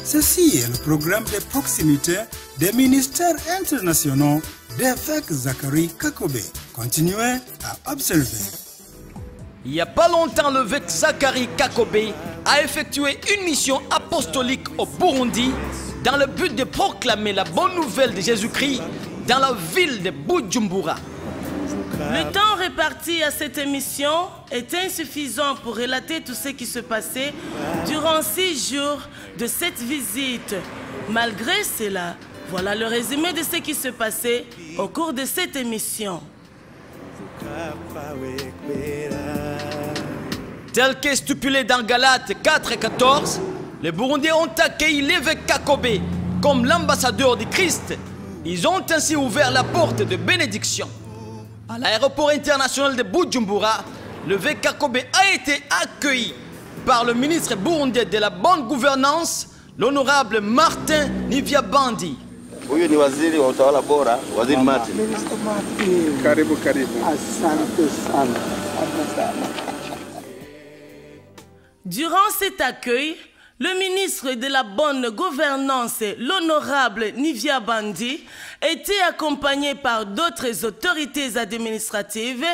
Ceci est le programme de proximité des ministères internationaux d'évêque Zachary Kakobe. Continuez à observer. Il n'y a pas longtemps, l'évêque Zachary Kakobe a effectué une mission apostolique au Burundi dans le but de proclamer la bonne nouvelle de Jésus-Christ dans la ville de Bujumbura. Le temps réparti à cette émission est insuffisant pour relater tout ce qui se passait durant 6 jours de cette visite. Malgré cela, voilà le résumé de ce qui se passait au cours de cette émission. Tel qu'est stipulé dans Galates 4 et 14, les Burundais ont accueilli l'évêque Kakobe comme l'ambassadeur du Christ. Ils ont ainsi ouvert la porte de bénédiction. À l'aéroport international de Bujumbura, l'évêque Kakobe a été accueilli par le ministre burundais de la bonne gouvernance, l'honorable Martin Nivyabandi. Huyu ni waziri wa utawala bora, waziri Martin. Karibu, karibu. Asante sana. Durant cet accueil, le ministre de la bonne gouvernance, l'honorable Nivyabandi, était accompagné par d'autres autorités administratives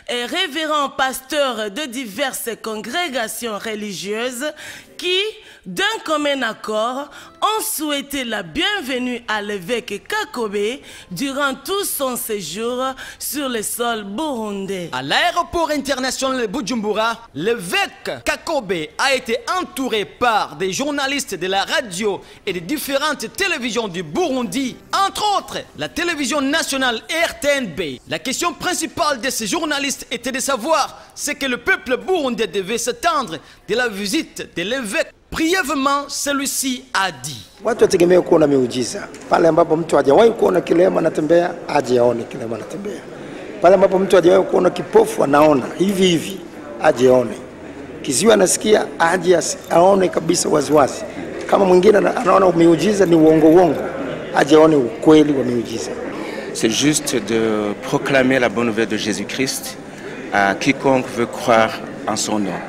et révérends pasteurs de diverses congrégations religieuses qui, d'un commun accord, ont souhaité la bienvenue à l'évêque Kakobe durant tout son séjour sur le sol burundais. À l'aéroport international de Bujumbura, l'évêque Kakobe a été entouré par des journalistes de la radio et de différentes télévisions du Burundi, entre autres la télévision nationale RTNB. La question principale de ces journalistes était de savoir ce que le peuple burundais devait s'attendre de la visite de l'évêque. Brièvement, celui-ci a dit: watu wategemea kuona miujiza. Pale ambapo mtu hajawahi kuona kilema anatembea, aje aone kilema anatembea. Pale ambapo mtu hajawahi kuona kipofu anaona hivi hivi, aje aone. Kiziwi anasikia, aje aone kabisa waziwazi. Kama mwingine anaona miujiza ni uongo, aje aone ukweli wa miujiza. C'est juste de proclamer la bonne nouvelle de Jésus-Christ à quiconque veut croire en son nom.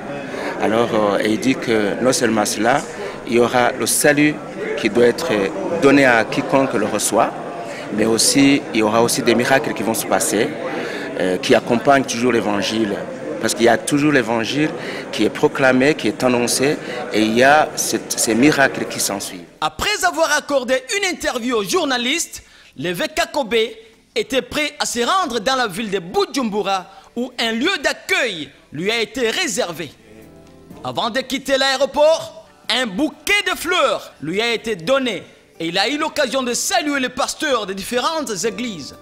Alors, il dit que non seulement cela, il y aura le salut qui doit être donné à quiconque le reçoit, mais aussi, il y aura aussi des miracles qui vont se passer, qui accompagnent toujours l'évangile. Parce qu'il y a toujours l'évangile qui est proclamé, qui est annoncé, et il y a ces miracles qui s'ensuivent. Après avoir accordé une interview aux journalistes, l'évêque Kakobe était prêt à se rendre dans la ville de Bujumbura, où un lieu d'accueil lui a été réservé. Avant de quitter l'aéroport, un bouquet de fleurs lui a été donné et il a eu l'occasion de saluer les pasteurs de différentes églises.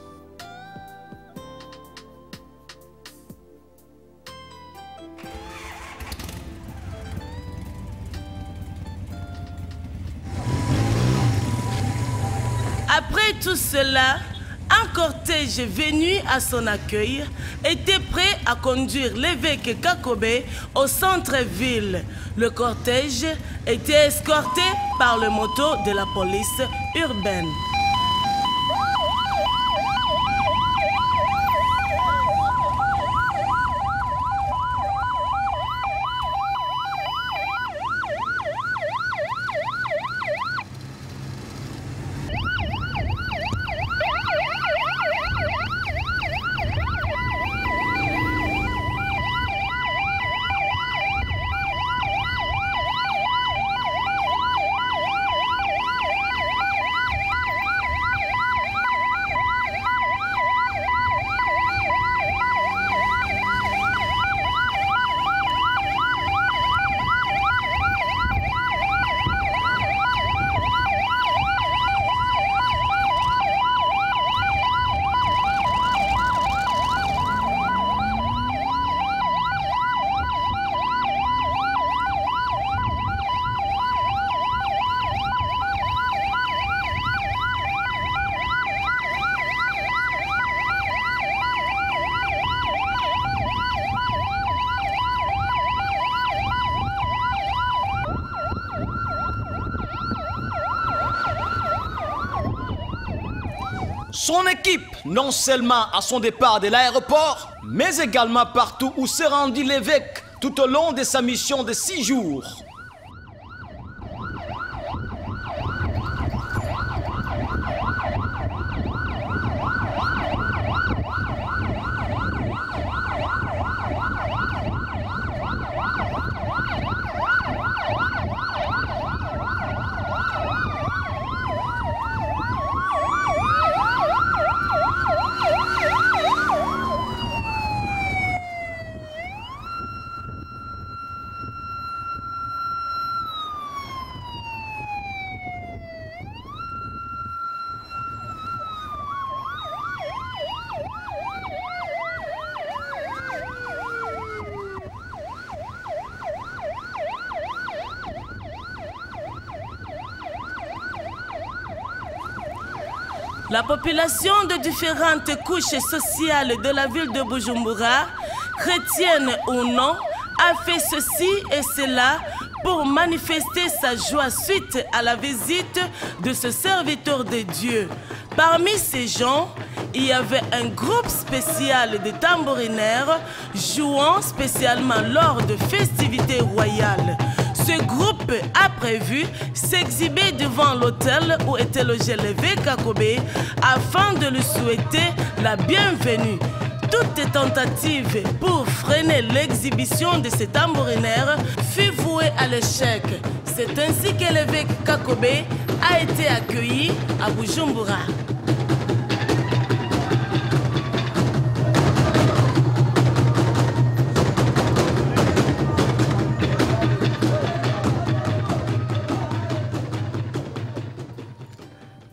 Après tout cela, un cortège venu à son accueil était prêt à conduire l'évêque Kakobe au centre-ville. Le cortège était escorté par le moto de la police urbaine. Son équipe, non seulement à son départ de l'aéroport, mais également partout où s'est rendu l'évêque tout au long de sa mission de 6 jours. La population de différentes couches sociales de la ville de Bujumbura, chrétienne ou non, a fait ceci et cela pour manifester sa joie suite à la visite de ce serviteur de Dieu. Parmi ces gens, il y avait un groupe spécial de tambourinaires jouant spécialement lors de festivités royales. Ce groupe a prévu s'exhiber devant l'hôtel où était logé l'évêque Kakobé afin de lui souhaiter la bienvenue. Toute tentative pour freiner l'exhibition de ces tambourinaires fut vouée à l'échec. C'est ainsi que l'évêque Kakobé a été accueilli à Bujumbura.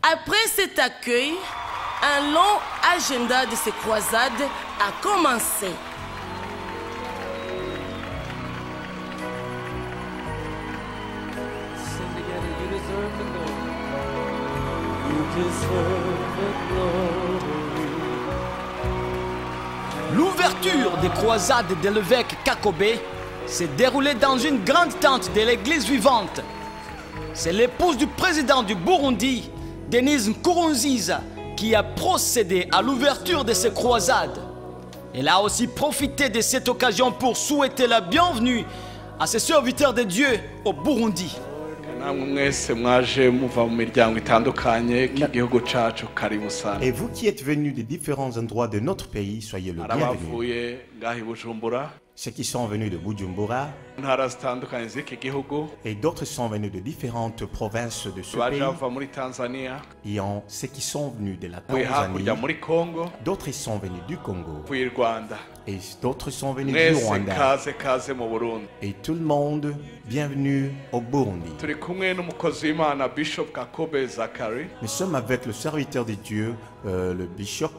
Après cet accueil, un long agenda de ces croisades a commencé. L'ouverture des croisades de l'évêque Kakobé s'est déroulée dans une grande tente de l'église vivante. C'est l'épouse du président du Burundi, Denise Nkurunziza, qui a procédé à l'ouverture de ces croisades. Elle a aussi profité de cette occasion pour souhaiter la bienvenue à ces serviteurs de Dieu au Burundi. Et vous qui êtes venus des différents endroits de notre pays, soyez le bienvenu. Ceux qui sont venus de Bujumbura et d'autres sont venus de différentes provinces de ce pays. Et ceux qui sont venus de la Tanzanie, d'autres sont venus du Congo et d'autres sont venus du Rwanda. Et tout le monde, bienvenue au Burundi. Nous sommes avec le serviteur de Dieu, le bishop.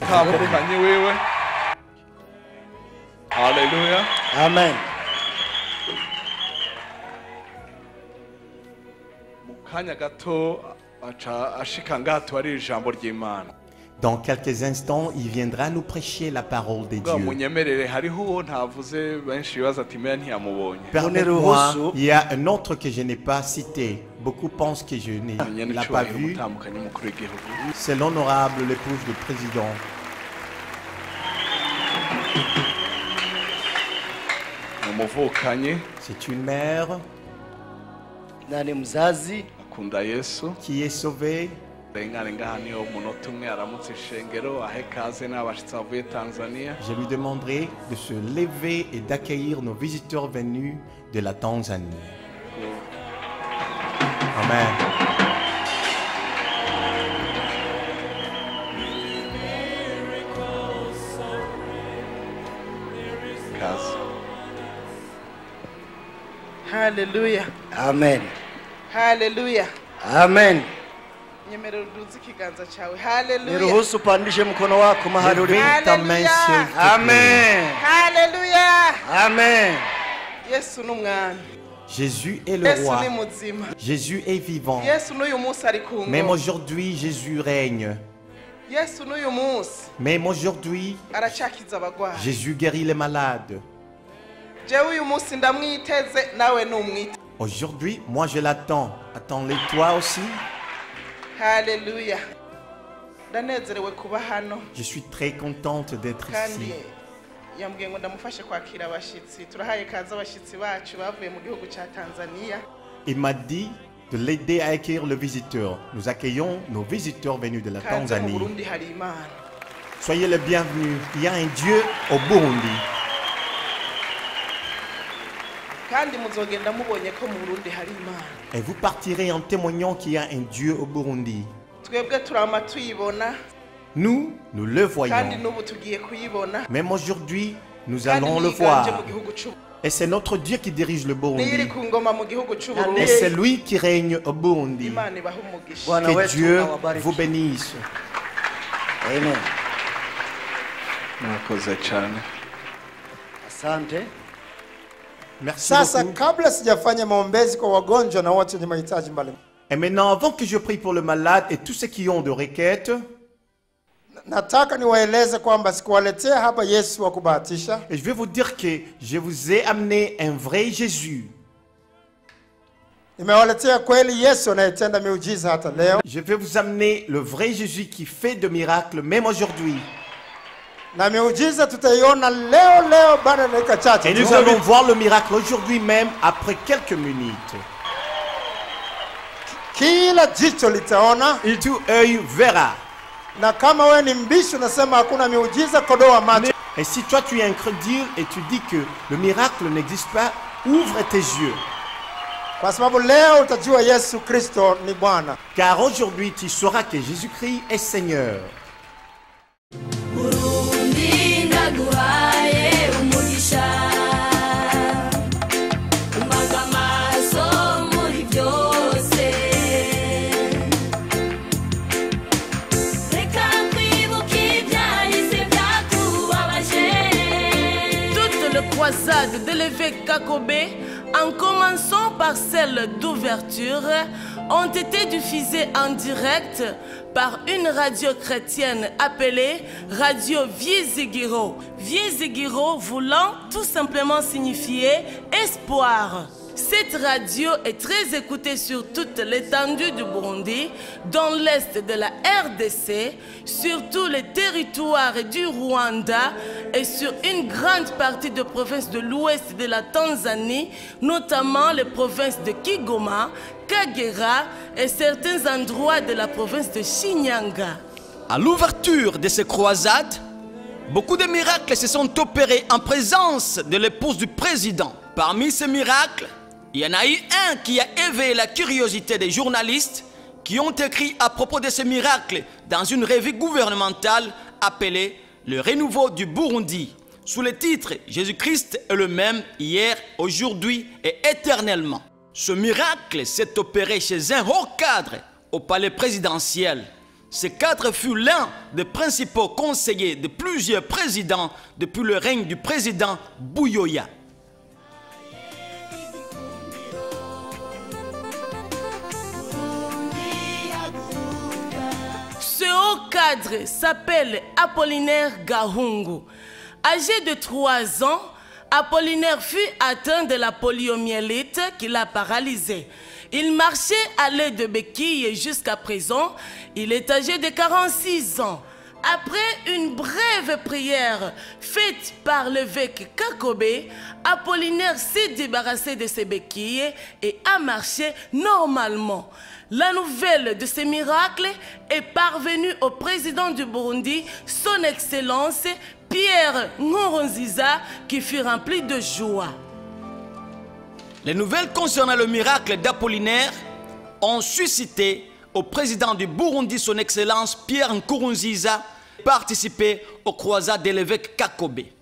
Alléluia. Amen. Dans quelques instants, il viendra nous prêcher la parole de Dieu. Permettez-moi, il y a un autre que je n'ai pas cité. Beaucoup pensent que je ne l'ai pas vu. C'est l'honorable l'épouse du président. C'est une mère qui est sauvée. Je lui demanderai de se lever et d'accueillir nos visiteurs venus de la Tanzanie. Amen. Hallelujah. Amen. Hallelujah. Amen. Nyemerera uduze ikiganza cyawe. Hallelujah. Niruhusu upandishe mkono wako mahali ulipo. Amen. Amen. Hallelujah. Amen. Yesu n'umwami. Jésus est le roi. Jésus est vivant. Yesu n'uyu munsi ari ku ngoma. Même aujourd'hui, Jésus règne. Yesu n'uyu munsi. Même aujourd'hui, aracakiza abagwayi. Jésus guérit les malades. Jewe uyu munsi ndamwiteze nawe numwite. Aujourd'hui, moi je l'attends. Attends-le toi aussi. Hallelujah. Ndanezerewe kuba hano. Je suis très contente d'être ici. Yambwiye ngo ndamufashe kwakira abashitsi. Turahaye kaza abashitsi bacu bavuye mu gihugu cya Tanzania. Il m'a dit de l'aider à accueillir le visiteur. Nous accueillons nos visiteurs venus de la Tanzanie. Soyez les bienvenus. Il y a un Dieu au Burundi. Et vous partirez en témoignant qu'il y a un Dieu au Burundi. Nous le voyons. Même aujourd'hui, nous allons le voir. Et c'est notre Dieu qui dirige le Burundi. Et c'est lui qui règne au Burundi. Que Dieu vous bénisse. Amen. Merci Sasa beaucoup. kabla sijafanya maombezi kwa wagonjwa na wote wenye mahitaji mbalimbali. Et maintenant, avant que je prie pour le malade et tous ceux qui ont de requêtes, nataka niwaeleze kwamba sikuwaletea hapa Yesu wa kubahatisha. Et je vais vous dire que je vous ai amené un vrai Jésus. Nimewaletea kweli Yesu anayetenda miujiza hata leo. Je vais vous amener le vrai Jésus qui fait de miracles même aujourd'hui. Na miujiza tutaiona leo baada ya dakika chache. Et nous allons voir le miracle aujourd'hui même après quelques minutes. Kila jicho litaona, et tout œil verra. Na kama wewe ni mbishi unasema hakuna miujiza, kodoa macho. Et si toi tu es incrédule et tu dis que le miracle n'existe pas, ouvre tes yeux. Kwa sababu leo utajua Yesu Kristo ni Bwana. Car aujourd'hui tu sauras que Jésus-Christ est Seigneur. Croisade de l'évêque Kakobé, en commençant par celle d'ouverture, ont été diffusées en direct par une radio chrétienne appelée Radio Viezigiro. Viezigiro voulant tout simplement signifier espoir. Cette radio est très écoutée sur toute l'étendue du Burundi, dans l'est de la RDC, sur tous les territoires du Rwanda et sur une grande partie de provinces de l'ouest de la Tanzanie, notamment les provinces de Kigoma, Kagera et certains endroits de la province de Shinyanga. À l'ouverture de ces croisades, beaucoup de miracles se sont opérés en présence de l'épouse du président. Parmi ces miracles, il y en a eu un qui a éveillé la curiosité des journalistes qui ont écrit à propos de ces miracles dans une revue gouvernementale appelée Le Renouveau du Burundi, sous le titre « Jésus-Christ est le même hier, aujourd'hui et éternellement ». Ce miracle s'est opéré chez un haut cadre au palais présidentiel. Ce cadre fut l'un des principaux conseillers de plusieurs présidents depuis le règne du président Buyoya. Ce haut cadre s'appelle Apollinaire Gahungu. Âgé de 3 ans, Apollinaire fut atteint de la poliomyélite qui l'a paralysé. Il marchait à l'aide de béquilles et jusqu'à présent, il est âgé de 46 ans. Après une brève prière faite par l'évêque Kakobé, Apollinaire s'est débarrassé de ses béquilles et a marché normalement. La nouvelle de ces miracles est parvenue au président du Burundi, son Excellence Pierre Nkurunziza, qui fut rempli de joie. Les nouvelles concernant le miracle d'Apollinaire ont suscité au président du Burundi, son Excellence Pierre Nkurunziza, participer aux croisades de l'évêque Kakobé.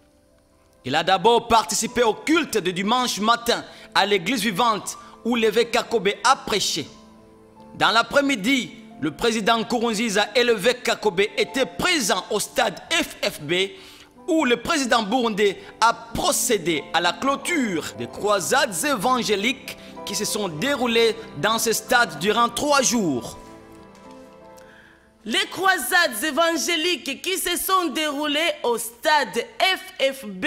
Il a d'abord participé au culte de dimanche matin à l'église vivante où l'évêque Kakobé a prêché. Dans l'après-midi, le président Nkurunziza et l'évêque Kakobé étaient présents au stade FFB où le président burundais a procédé à la clôture des croisades évangéliques qui se sont déroulées dans ce stade durant 3 jours. Les croisades évangéliques qui se sont déroulées au stade FFB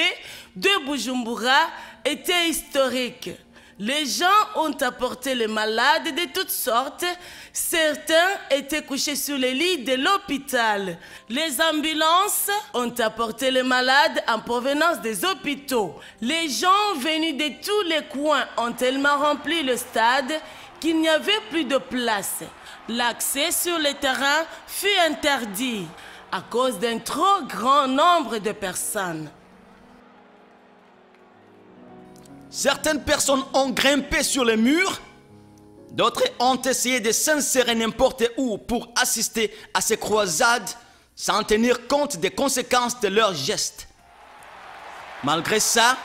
de Bujumbura étaient historiques. Les gens ont apporté les malades de toutes sortes. Certains étaient couchés sur les lits de l'hôpital. Les ambulances ont apporté les malades en provenance des hôpitaux. Les gens venus de tous les coins ont tellement rempli le stade qu'il n'y avait plus de place. L'accès sur le terrain fut interdit à cause d'un trop grand nombre de personnes. Certaines personnes ont grimpé sur les murs, d'autres ont essayé de s'insérer n'importe où pour assister à ces croisades sans tenir compte des conséquences de leurs gestes. Malgré ça,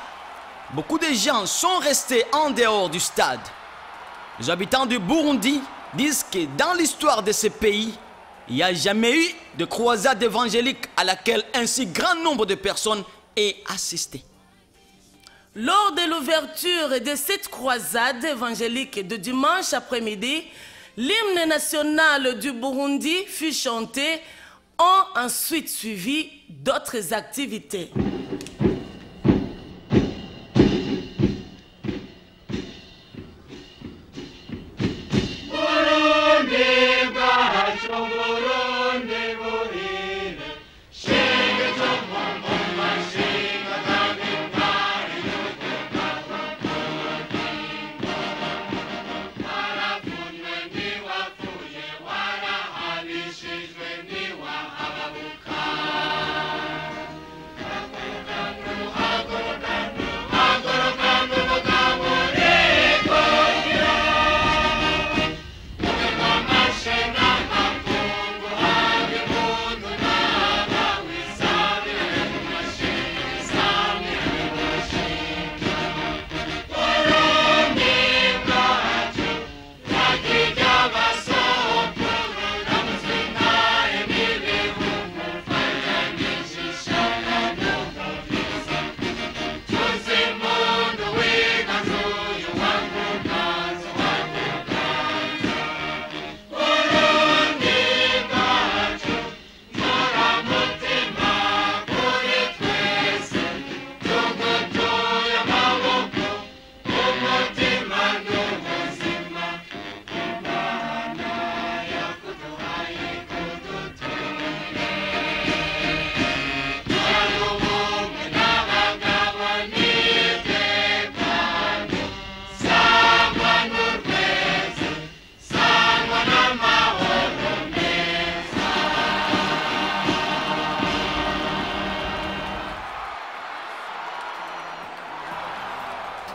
beaucoup de gens sont restés en dehors du stade. Les habitants du Burundi disent que dans l'histoire de ce pays, il n'y a jamais eu de croisade évangélique à laquelle un si grand nombre de personnes aient assisté. Lors de l'ouverture de cette croisade évangélique de dimanche après-midi, l'hymne national du Burundi fut chanté en ensuite suivi d'autres activités.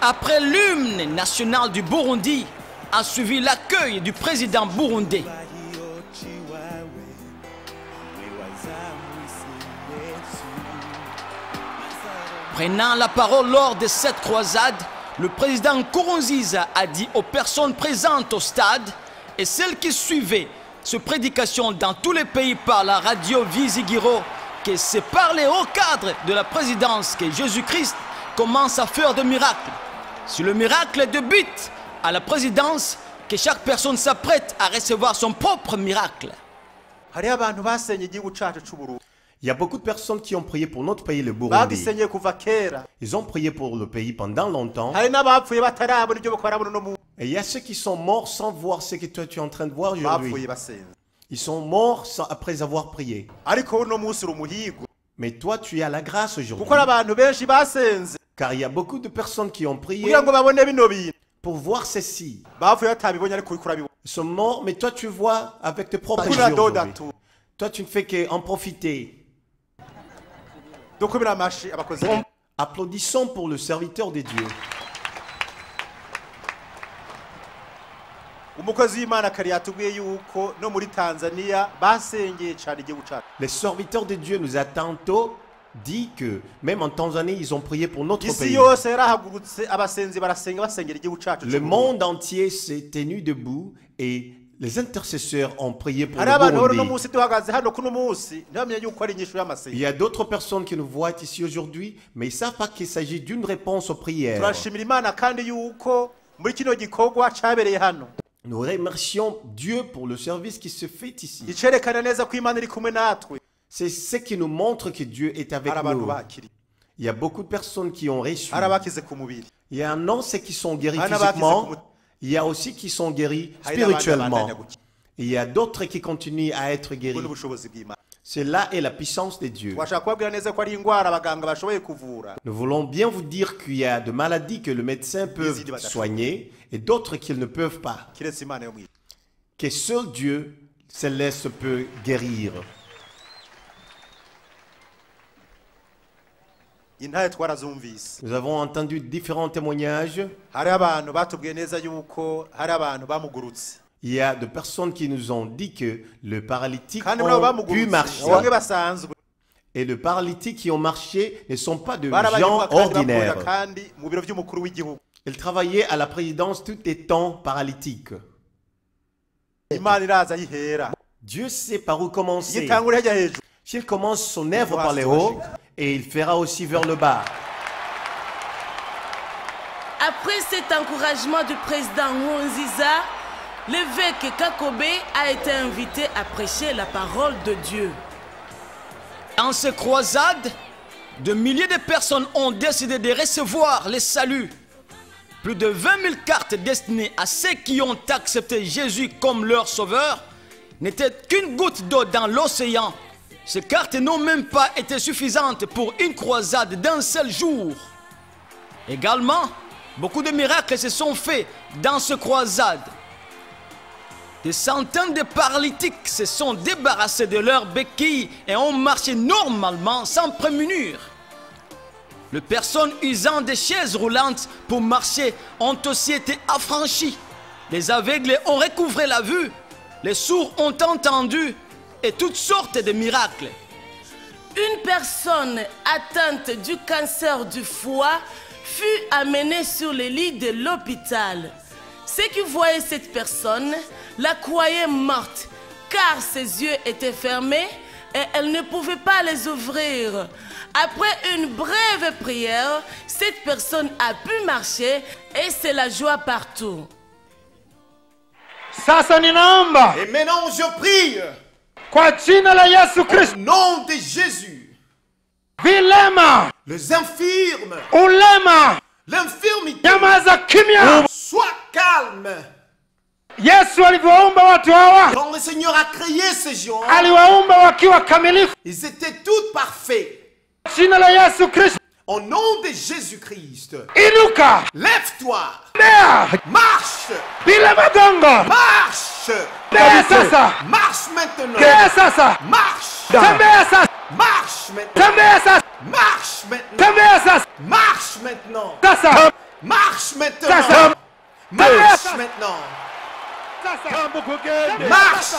Après l'hymne national du Burundi, a suivi l'accueil du président burundais. Prenant la parole lors de cette croisade, le président Nkurunziza a dit aux personnes présentes au stade et celles qui suivaient cette prédication dans tous les pays par la radio Vizigiro que c'est par les hauts cadres de la présidence que Jésus-Christ commence à faire des miracles. Si le miracle débute à la présidence, que chaque personne s'apprête à recevoir son propre miracle. Il y a beaucoup de personnes qui ont prié pour notre pays, le Burundi. Ils ont prié pour le pays pendant longtemps. Et il y a ceux qui sont morts sans voir ce que toi tu es en train de voir aujourd'hui. Ils sont morts après avoir prié. Mais toi, tu as la grâce aujourd'hui. Car il y a beaucoup de personnes qui ont prié pour voir ceci. Ils sont morts, mais toi, tu vois avec tes propres yeux aujourd'hui. Toi, tu ne fais qu'en profiter. Applaudissons pour le serviteur de Dieu. Les serviteurs de Dieu nous a tantôt dit que même en Tanzanie, ils ont prié pour notre pays. Le monde entier s'est tenu debout et les intercesseurs ont prié pour le Burundi. Il y a d'autres personnes qui nous voient ici aujourd'hui, mais ils ne savent pas qu'il s'agit d'une réponse aux prières. Nous remercions Dieu pour le service qui se fait ici. C'est ce qui nous montre que Dieu est avec nous. Il y a beaucoup de personnes qui ont reçu. Il y a ceux qui sont guéris physiquement. Il y a aussi qui sont guéris spirituellement. Il y a d'autres qui continuent à être guéris. Cela est la puissance de Dieu. Nous voulons bien vous dire qu'il y a des maladies que le médecin peut soigner et d'autres qu'ils ne peuvent pas. Que seul Dieu céleste peut guérir. Nous avons entendu différents témoignages. Il y a des personnes qui nous ont dit que le paralytique ont pu marcher. Et les paralytiques qui ont marché ne sont pas de gens ordinaires. Ils travaillaient à la présidence tout étant paralytiques. Dieu sait par où commencer. S'il commence son œuvre par les hauts, et il fera aussi vers le bas. Après cet encouragement du président Nkurunziza, l'évêque Kakobe a été invité à prêcher la parole de Dieu. Dans ces croisades, de milliers de personnes ont décidé de recevoir le salut. Plus de 20 000 cartes destinées à ceux qui ont accepté Jésus comme leur sauveur n'étaient qu'une goutte d'eau dans l'océan. Ces cartes n'ont même pas été suffisantes pour une croisade d'un seul jour. Également, beaucoup de miracles se sont faits dans ces croisades. Des centaines de paralytiques se sont débarrassés de leurs béquilles et ont marché normalement sans prémunir. Les personnes usant des chaises roulantes pour marcher ont aussi été affranchies. Les aveugles ont recouvré la vue, les sourds ont entendu et toutes sortes de miracles. Une personne atteinte du cancer du foie fut amenée sur le lit de l'hôpital. Ceux qui voyaient cette personne la croyaient morte car ses yeux étaient fermés et elle ne pouvait pas les ouvrir. Après une brève prière, cette personne a pu marcher et c'est la joie partout. Sasa ninaomba. Et maintenant je prie. Kwa jina la Yesu Kristo. Au nom de Jésus. Vilema. Les infirmes. Ulema. L'infirmité. Nyamaza kimya. Sois calme. Yesu alivyoumba watu hawa. Quand le Seigneur a créé ces gens, aliwaumba wakiwa kamilifu. Ils étaient tous parfaits. Jina la Yesu Kristo. Au nom de Jésus-Christ. Inuka. Lève-toi. Mea. Marche. Bila magongo. Marche. Tembea sasa. Marche maintenant. Tembea sasa. Marche. Tembea sasa. Marche maintenant. Tembea sasa. Marche maintenant. Tembea sasa. Marche maintenant. Sasa. Marche maintenant. Sasa. Marche maintenant. Marche.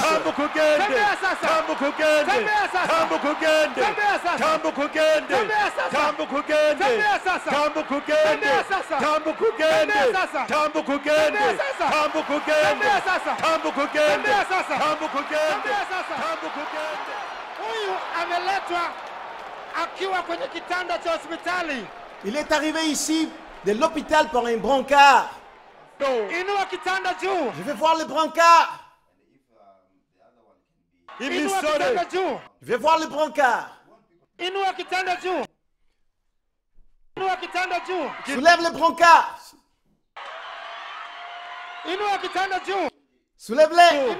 Il est arrivé ici de l'hôpital par un brancard. Je vais voir le brancard. Je vais voir le brancard. Soulève le brancard. Soulève-le.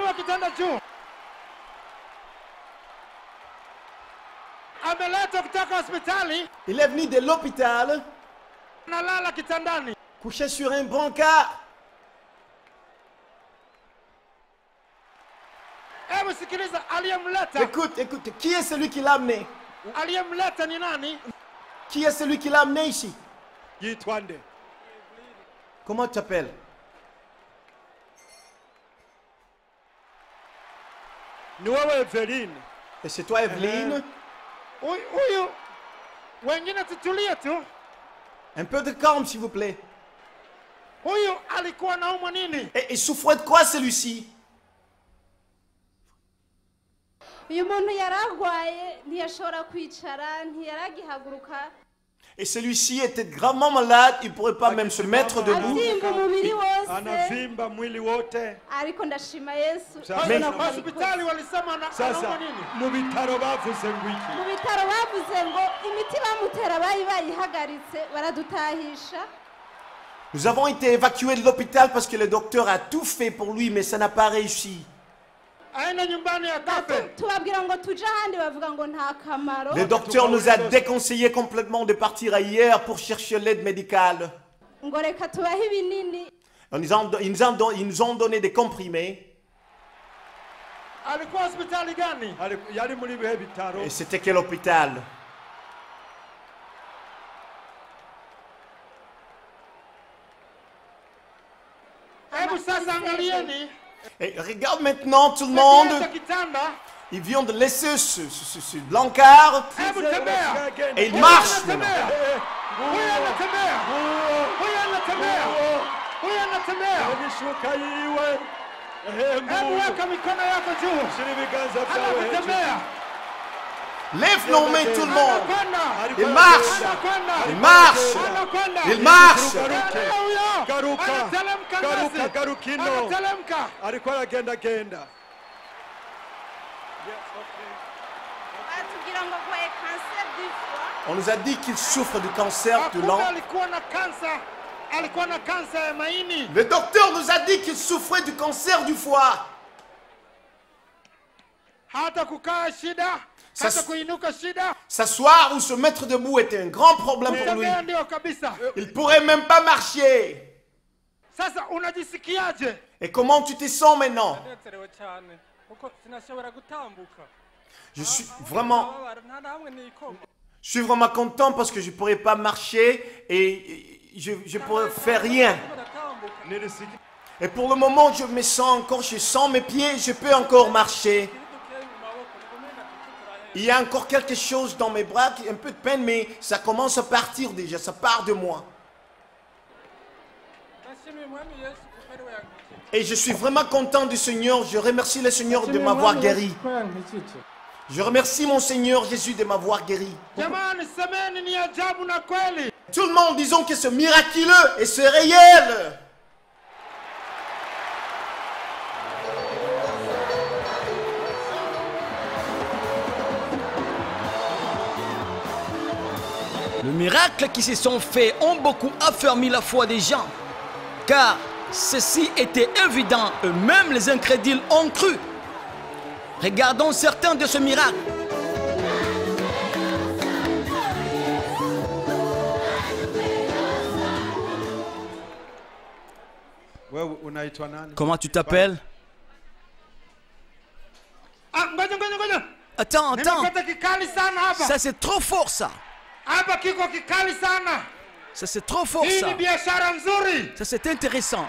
Il est venu de l'hôpital. Couché sur un brancard. Écoute, écoute, qui est celui qui l'a amené? Qui est celui qui l'a amené ici? Comment tu t'appelles? Et c'est toi, Evelyne? Un peu de calme, s'il vous plaît. Et il souffrait de quoi, celui-ci? Et celui-ci était gravement malade, il ne pourrait pas même se mettre debout. Nous avons été évacués de l'hôpital parce que le docteur a tout fait pour lui, mais ça n'a pas réussi. Le docteur nous a déconseillé complètement de partir ailleurs pour chercher l'aide médicale. Ils nous ont donné des comprimés. Et c'était quel hôpital? Et regarde maintenant tout le monde. Ils viennent de laisser ce blancard et ils marchent maintenant. Lève nos mains tout le monde. Il marche. Il marche. Il marche. On nous a dit qu'il souffre du cancer du lung. Le docteur nous a dit qu'il souffrait du cancer du foie. S'asseoir ou se mettre debout était un grand problème pour lui. Il pourrait même pas marcher. Et comment tu te sens maintenant? Je suis vraiment content parce que je ne pourrais pas marcher et je ne pourrais faire rien. Et pour le moment, je me sens encore, je sens mes pieds, je peux encore marcher. Il y a encore quelque chose dans mes bras, un peu de peine, mais ça commence à partir déjà, ça part de moi. Et je suis vraiment content du Seigneur. Je remercie le Seigneur de m'avoir guéri. Je remercie mon Seigneur Jésus de m'avoir guéri. Tout le monde disons que c'est miraculeux et c'est réel. Le miracle qui se sont faits ont beaucoup affermi la foi des gens, car ceci était évident, eux-mêmes les incrédules ont cru. Regardons certains de ce miracle. Comment tu t'appelles? Attends. Ça c'est trop fort ça. Ça c'est trop fort ça. Ça c'est intéressant.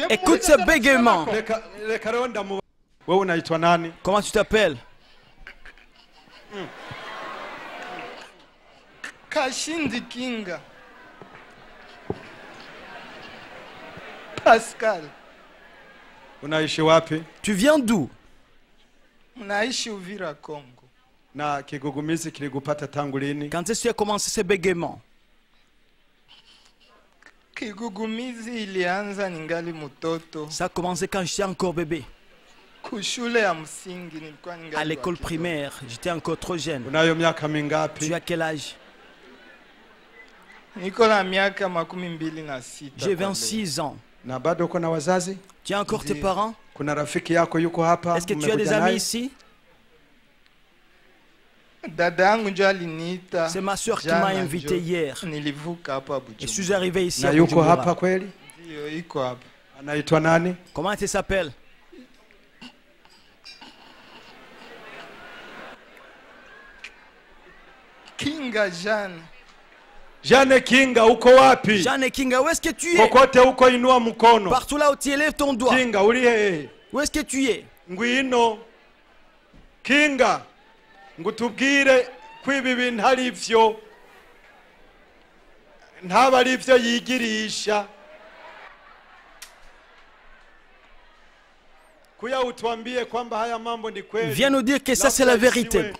Écoute ce bégaiement. Comment tu t'appelles? Kashindi Kinga. Pascal. Tu viens d'où? Naishi Uvira, Congo. Na kigugumizi kiligupata tangu lini? Quand est-ce que tu as commencé ce bégaiement? Kigugumizi ilianza ningali mutoto. Ça a commencé quand j'étais encore bébé. Kushule ya msingi nilikuwa ningali. À l'école primaire, j'étais encore trop jeune. Unayo miaka mingapi? Tu as quel âge? Niko na miaka 26. J'ai 26 ans. Na bado uko na wazazi? Tu as encore tes parents? Kuna rafiki yako yuko hapa? Est-ce que tu as des amis ici? C'est ma soeur qui m'a invité hier. Je suis arrivé ici à Bujumbura. Comment tu s'appelles? Kinga Jeanne. Jeanne Kinga, uko wapi? Jeanne Kinga, où est-ce que tu es? Kokote uko inua mkono. Partout là où tu élèves ton doigt. Kinga, uli he. Où est-ce que tu es? Ngwino. Kinga. Ngutubwire kwibi bintu hari ivyo ntaba ari ivyo yigirisha kuya utuambie kwamba haya mambo ni kweli. Viens nous dire que ça c'est la vérité.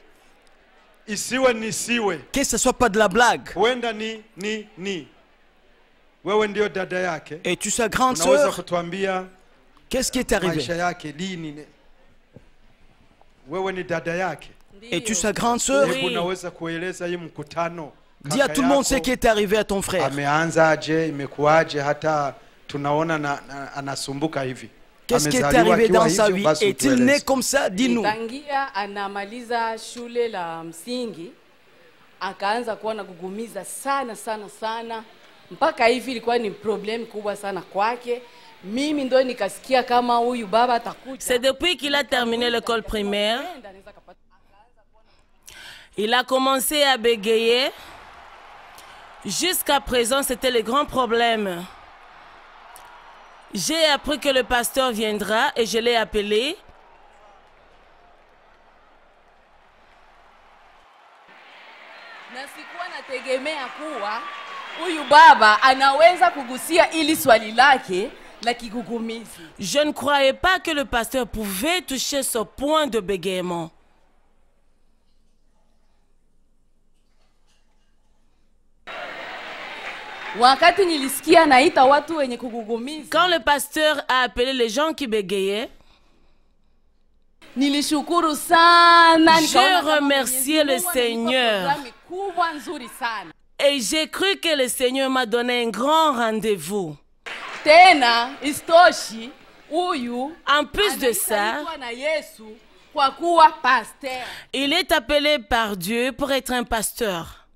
Isiwe nisiwe. Que ce soit pas de la blague. Wenda ni wewe ndio dada yake. Et tu sa grande sœur. Unaweza kutuambia qu'est-ce qui est arrivé? Maisha yake lini? Wewe ni dada yake. Et tu sa grande sœur? Oui. Dis à tout le monde ce qui est arrivé à ton frère. Qu'est-ce qui est arrivé dans sa vie? Est-il né comme ça? Dis-nous. Tangia anamaliza shule la msingi akaanza kuwa na kugumiza sana mpaka hivi ilikuwa ni problem kubwa sana kwake. Mimi ndo nikasikia kama huyu baba atakuja. C'est depuis qu'il a terminé l'école primaire. Il a commencé à bégayer. Jusqu'à présent, c'était le grand problème. J'ai appris que le pasteur viendra et je l'ai appelé. Na sikuwa nategemea kuwa huyu baba anaweza kugusia ili swali lake la kigugumizi. Je ne croyais pas que le pasteur pouvait toucher ce point de bégaiement. Wakati nilisikia naita watu wenye kugugumiza. Quand le pasteur a appelé les gens qui bégayaient, nilishukuru sana. J'ai remercié le Seigneur. Et j'ai cru que le Seigneur m'a donné un grand rendez-vous. Tena istoshi huyu en plus de ça, na Yesu kwa kuwa pasteur. Il est appelé par Dieu pour être un pasteur.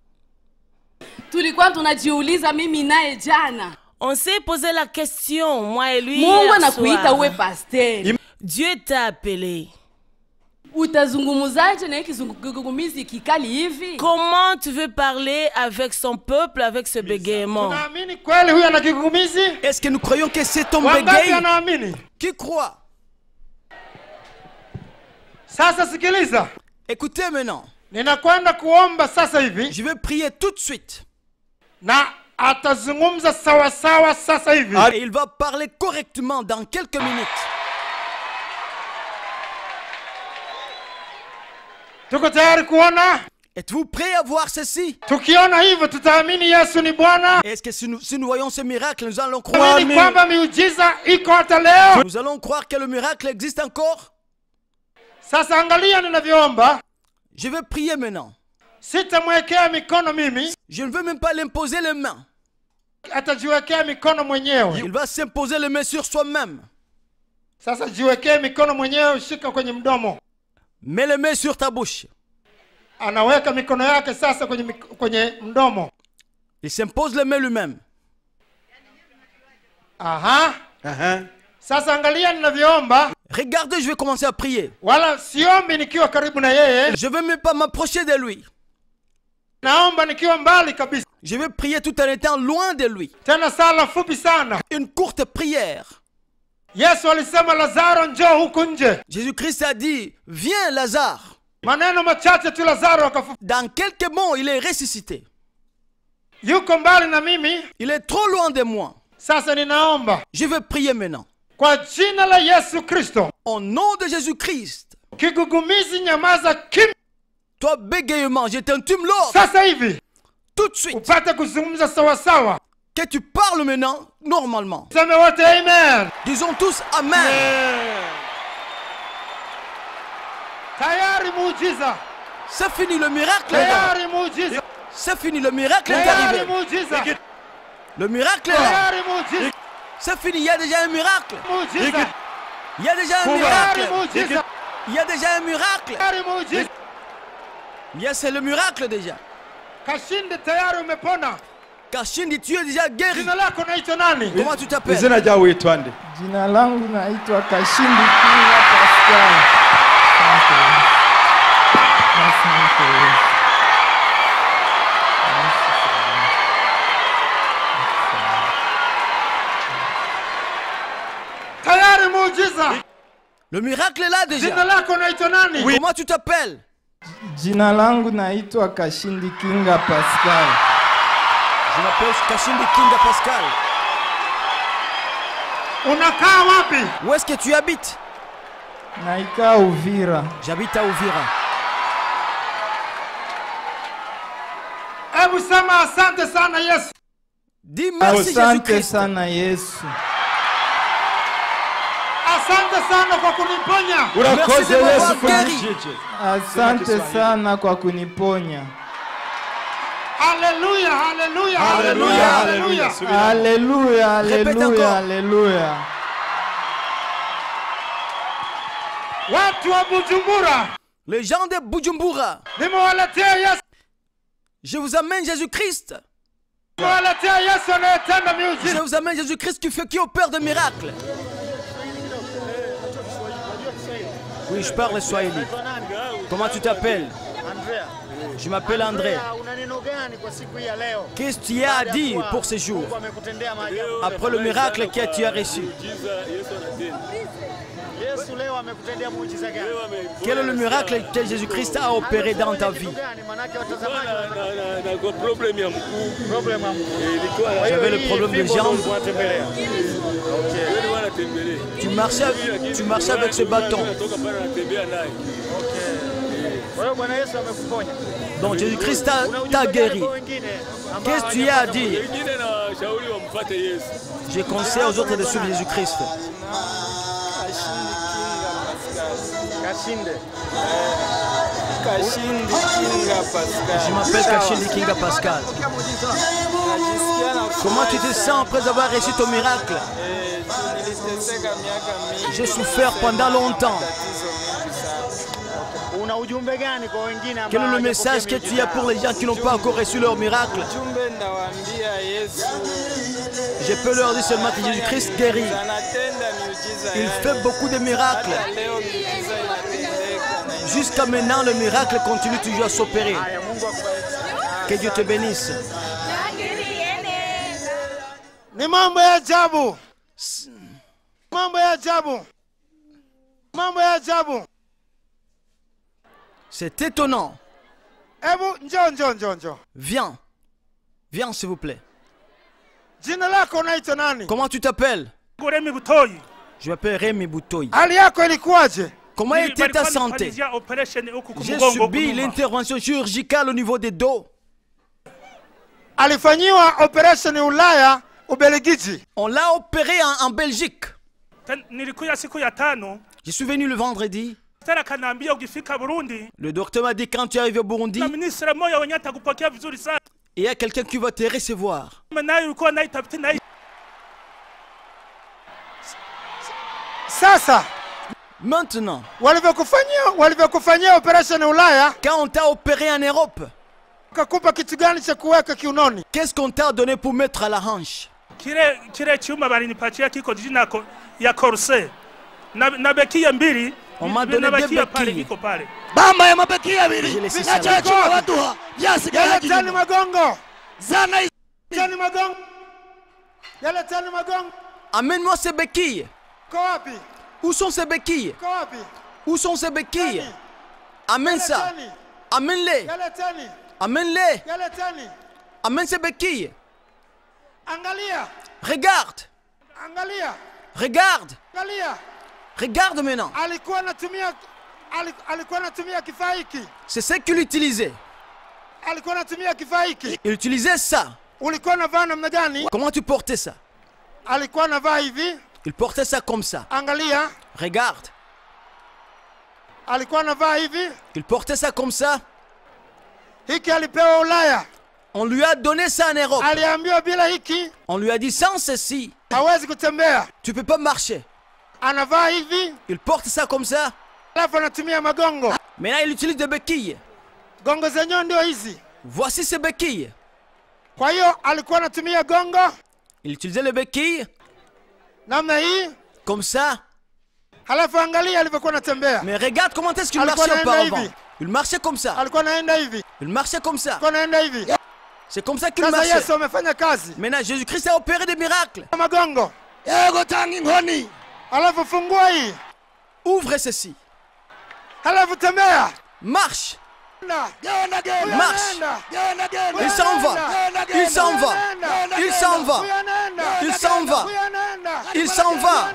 Tulikuwa tunajiuliza mimi naye jana. On s'est posé la question, moi et lui. Mungu anakuita uwe pasteur. Dieu t'a appelé. Utazungumuzaje na kizungugumizi kikali hivi? Comment tu veux parler avec son peuple avec ce bégaiement? Est-ce que nous croyons que c'est ton bégaye? Qui croit? Sasa sikiliza. Écoutez maintenant. Ninakwenda kuomba sasa hivi. Je vais prier tout de suite. Na atazungumza sawa sawa sasa hivi. Et il va parler correctement dans quelques minutes. Tuko tayari kuona? Êtes-vous prêts à voir ceci? Tukiona hivyo tutaamini Yesu ni Bwana. Est-ce que si nous voyons ce miracle, nous allons croire? Kwamba miujiza iko hata leo. Nous allons croire que le miracle existe encore? Sasa angalia ninavyoomba. Je vais prier maintenant. Sitamwekea mikono mimi. Je ne veux même pas l'imposer les mains. Atajiwekea mikono mwenyewe. Il va s'imposer les mains sur soi-même. Sasa jiwekee mikono mwenyewe, shika kwenye mdomo. Mets les mains sur ta bouche. Anaweka mikono yake sasa kwenye mdomo. Il s'impose les mains lui-même. Aha. Sasa angalia ninavyoomba. Regardez, je vais commencer à prier. Wala siombi nikiwa karibu na yeye. Je vais même pas m'approcher de lui. Naomba nikiwa mbali kabisa. Je vais prier tout en étant loin de lui. Tena sala fupi sana. Une courte prière. Yesu alisema Lazaro njoo huku nje. Jésus-Christ a dit, viens Lazare. Maneno machache tu Lazaro akafufuka. Dans quelques mots, il est ressuscité. Yuko mbali na mimi. Il est trop loin de moi. Sasa ninaomba. Je vais prier maintenant. Kwa jina la Yesu Kristo. Au nom de Jésus-Christ. Kigugumizi nyamaza kim. Toi bégayement, je t'intume l'ordre. Sasa hivi. Tout de suite. Upate kuzungumza sawa sawa. Que tu parles maintenant normalement. Sema wote amen. Disons tous amen. Tayari muujiza. C'est fini le miracle. Tayari muujiza. C'est fini le miracle est arrivé. Le miracle est là. C'est fini, il y a déjà un miracle. Il y a déjà un miracle. Il y a déjà un miracle. Yes, c'est le miracle déjà. Kashindi tayari umepona. Kashindi, tu es déjà guéri. Jina lako naitwa nani? Comment tu t'appelles? Jina lako uitwa nani? Jina langu naitwa Kashindi Kinga Pascal. Tayari muujiza. Le miracle est là déjà. Jina lako naitwa nani? Comment tu t'appelles? Jina langu naitwa Kashindi Kinga Pascal. Je m'appelle Kashindi Kinga Pascal. Unakaa wapi? Où est-ce que tu habites? Naikaa Uvira. J'habite à Uvira. Hebu sema asante sana Yesu. Dis merci Jésus-Christ. Asante sana Yesu. Asante sana kwa kuniponya. Merci de m'avoir guéri. Asante sana kwa kuniponya. Haleluya, haleluya, haleluya, haleluya. Haleluya, haleluya, haleluya. Watu wa Bujumbura. Les gens de Bujumbura. Nimewaletea Yesu. Je vous amène Jésus-Christ. Nimewaletea Yesu anayetenda miujiza. Je vous amène Jésus-Christ qui opère de miracles. Oui, je parle swahili. Comment tu t'appelles? Je m'appelle André. Qu'est-ce que tu as à dire pour ce jour? Après le miracle que tu as reçu. Quel est le miracle que Jésus-Christ a opéré dans ta vie? J'avais le problème de jambes. Tu marchais avec ce bâton. Donc Jésus-Christ t'a guéri. Qu'est-ce que tu as à dire? Je conseille aux autres de suivre Jésus-Christ. Je m'appelle Kashindi Kinga Pascal. Comment tu te sens après avoir reçu ton miracle? J'ai souffert pendant longtemps. Quel est le message que tu as pour les gens qui n'ont pas encore reçu leur miracle? Je peux leur dire seulement que Jésus-Christ guérit. Il fait beaucoup de miracles. Jusqu'à maintenant, le miracle continue toujours à s'opérer. Que Dieu te bénisse. Ni mambo ya ajabu. Mambo ya ajabu. Mambo ya ajabu. C'est étonnant. Ebu njoo. Viens. Viens s'il vous plaît. Jina lako unaitwa nani? Comment tu t'appelles? Remi Butoyi. Je m'appelle Remi Butoyi. Hali yako ilikuwaje? Comment était ta santé? J'ai subi l'intervention chirurgicale au niveau des dos. Alifanyiwa operation Ulaya, Ubelgiji. On l'a opéré en Belgique. Je suis venu le vendredi. Le docteur m'a dit quand tu arrives au Burundi, il y a quelqu'un qui va te recevoir. Sasa. Maintenant, walivyokufanyia operation Ulaya, quand on t'a opéré en Europe, kakupa kitu gani cha kuweka kiunoni? Qu'est-ce qu'on t'a donné pour mettre à la hanche? On m'a donné 2 béquilles. Bamba ya mabeki abiri. Vinacha kwa watu ha. Yaletani magongo. Yaletani magongo. Yaletani magongo. Amène-moi ces béquilles. Kwa wapi? Où sont ces béquilles? Kwa wapi? Où sont ces béquilles? Amène ça. Amène-les. Amène-les. Amène ces béquilles. Angalia. Regarde. Angalia. Regarde. Angalia. Regarde maintenant. C'est ce qu'il utilisait. Il utilisait ça. Comment tu portais ça? Il portait ça comme ça. Regarde. Il portait ça comme ça. On lui a donné ça en Europe. On lui a dit sans ceci, tu ne peux pas marcher. Il porte ça comme ça. Maintenant il utilise des béquilles. Voici ces béquilles. Il utilisait les béquilles comme ça. Mais regarde comment est-ce qu'il marchait auparavant. Il marchait comme ça. Il marchait comme ça. C'est comme ça qu'il marchait. Maintenant Jésus-Christ a opéré des miracles. Ouvre ceci. Marche. Marche. Il s'en va. Il s'en va. Il s'en va. Il s'en va. Il s'en va.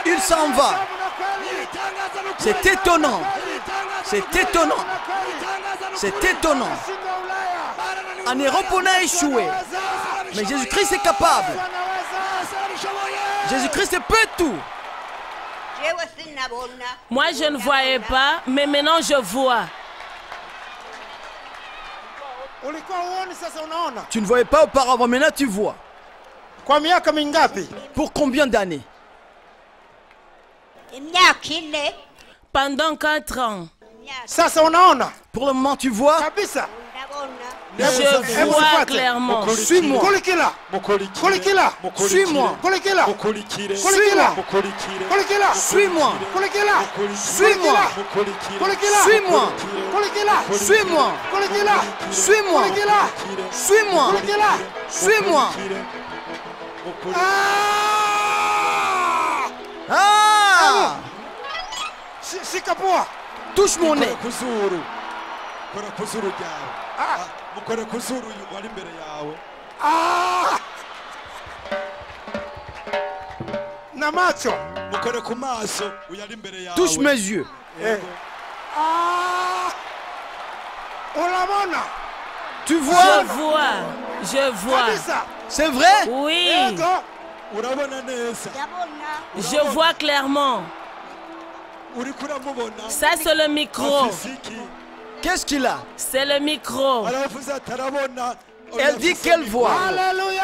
Il s'en va. C'est étonnant. C'est étonnant. C'est étonnant. En Europe, on a échoué. Mais Jésus-Christ est capable. Jésus-Christ peut tout. Moi, je ne voyais pas, mais maintenant je vois. Tu ne voyais pas auparavant, maintenant tu vois. Pour combien d'années? Pendant 4 ans. Pour le moment, tu vois? Je vois clairement. Suis-moi. Suis-moi. Suis-moi. Suis-moi. Suis-moi. Suis-moi. Suis-moi. Suis-moi. Suis-moi. Suis-moi. Ah! Touche mon nez. Touche mes yeux. Tu vois? Je vois. Je vois. C'est vrai? Oui. Je vois clairement. Ça, c'est le micro. Qu'est-ce qu'il a? C'est le micro. Elle dit qu'elle voit. Alléluia.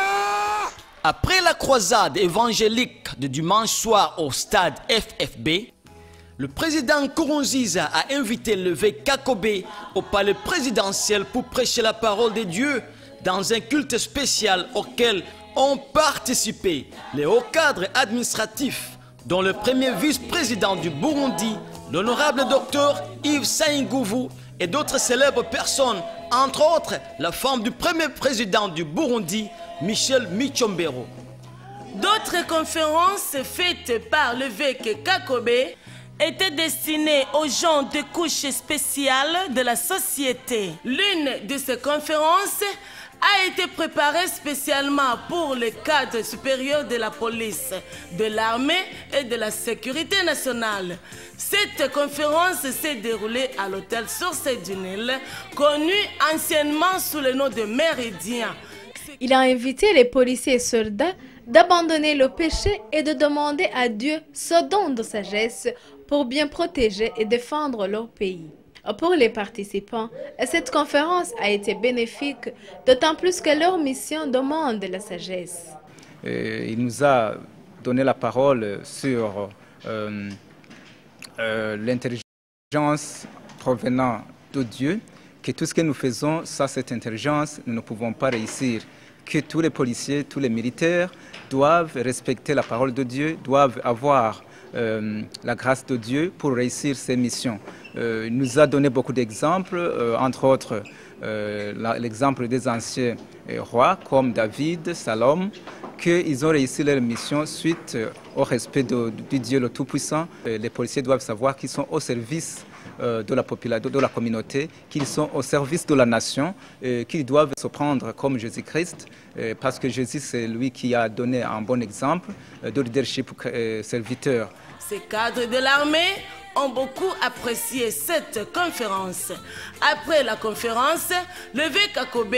Après la croisade évangélique de dimanche soir au stade FFB, le président Nkurunziza a invité l'évêque Kakobe au palais présidentiel pour prêcher la parole de Dieu dans un culte spécial auquel ont participé les hauts cadres administratifs, dont le premier vice-président du Burundi, l'honorable docteur Yves Saïngouvu, et d'autres célèbres personnes, entre autres la femme du premier président du Burundi, Michel Michombero. D'autres conférences faites par l'évêque Kakobe étaient destinées aux gens de couches spéciales de la société. L'une de ces conférences a été préparée spécialement pour les cadres supérieurs de la police, de l'armée et de la sécurité nationale. Cette conférence s'est déroulée à l'hôtel Source du Nil, connu anciennement sous le nom de Méridien. Il a invité les policiers et soldats d'abandonner le péché et de demander à Dieu ce don de sagesse pour bien protéger et défendre leur pays. Pour les participants, cette conférence a été bénéfique, d'autant plus que leur mission demande la sagesse. Il nous a donné la parole sur l'intelligence provenant de Dieu, que tout ce que nous faisons sans cette intelligence, nous ne pouvons pas réussir, que tous les policiers, tous les militaires doivent respecter la parole de Dieu, doivent avoir la grâce de Dieu pour réussir ces missions. Il nous a donné beaucoup d'exemples, entre autres l'exemple des anciens rois comme David, Salomon, qu'ils ont réussi leur mission suite au respect du Dieu le Tout-Puissant. Les policiers doivent savoir qu'ils sont au service de la population, de la communauté, qu'ils sont au service de la nation, qu'ils doivent se prendre comme Jésus-Christ, parce que Jésus, c'est lui qui a donné un bon exemple de leadership serviteur. Ces cadres de l'armée ont beaucoup apprécié cette conférence. Après la conférence, l'évêque Kakobe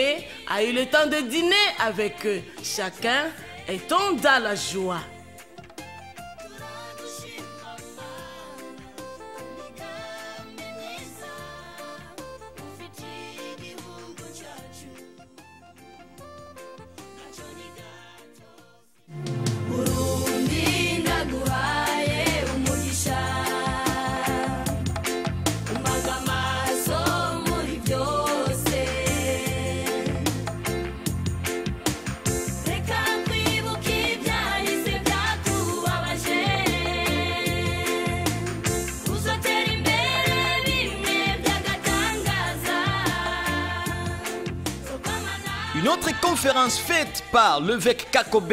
a eu le temps de dîner avec eux, chacun étant dans la joie. Une autre conférence faite par l'évêque Kakobe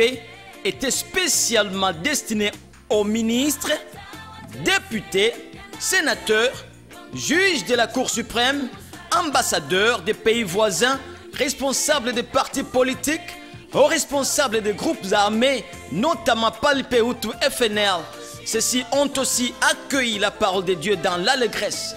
était spécialement destinée aux ministres, députés, sénateurs, juges de la Cour suprême, ambassadeurs des pays voisins, responsables des partis politiques, aux responsables des groupes armés, notamment Palipeutu FNL. Ceux-ci ont aussi accueilli la parole de Dieu dans l'allégresse.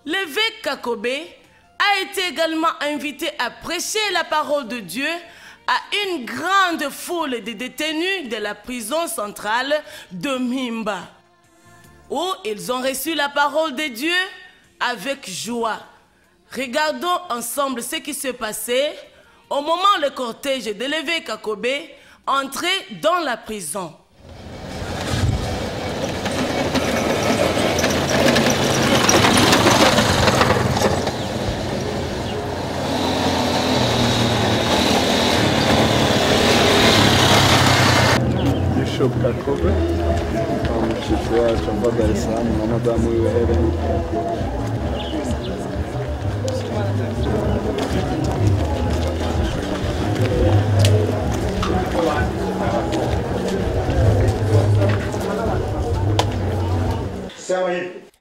L'évêque Kakobe a été également invité à prêcher la parole de Dieu à une grande foule de détenus de la prison centrale de Mimba, où ils ont reçu la parole de Dieu avec joie. Regardons ensemble ce qui s'est passé au moment où le cortège de l'évêque Kakobe entrait dans la prison. Bishop Kakobe, umushyitsi wacu ava Dar es Salaam na madamu wiwe Helen.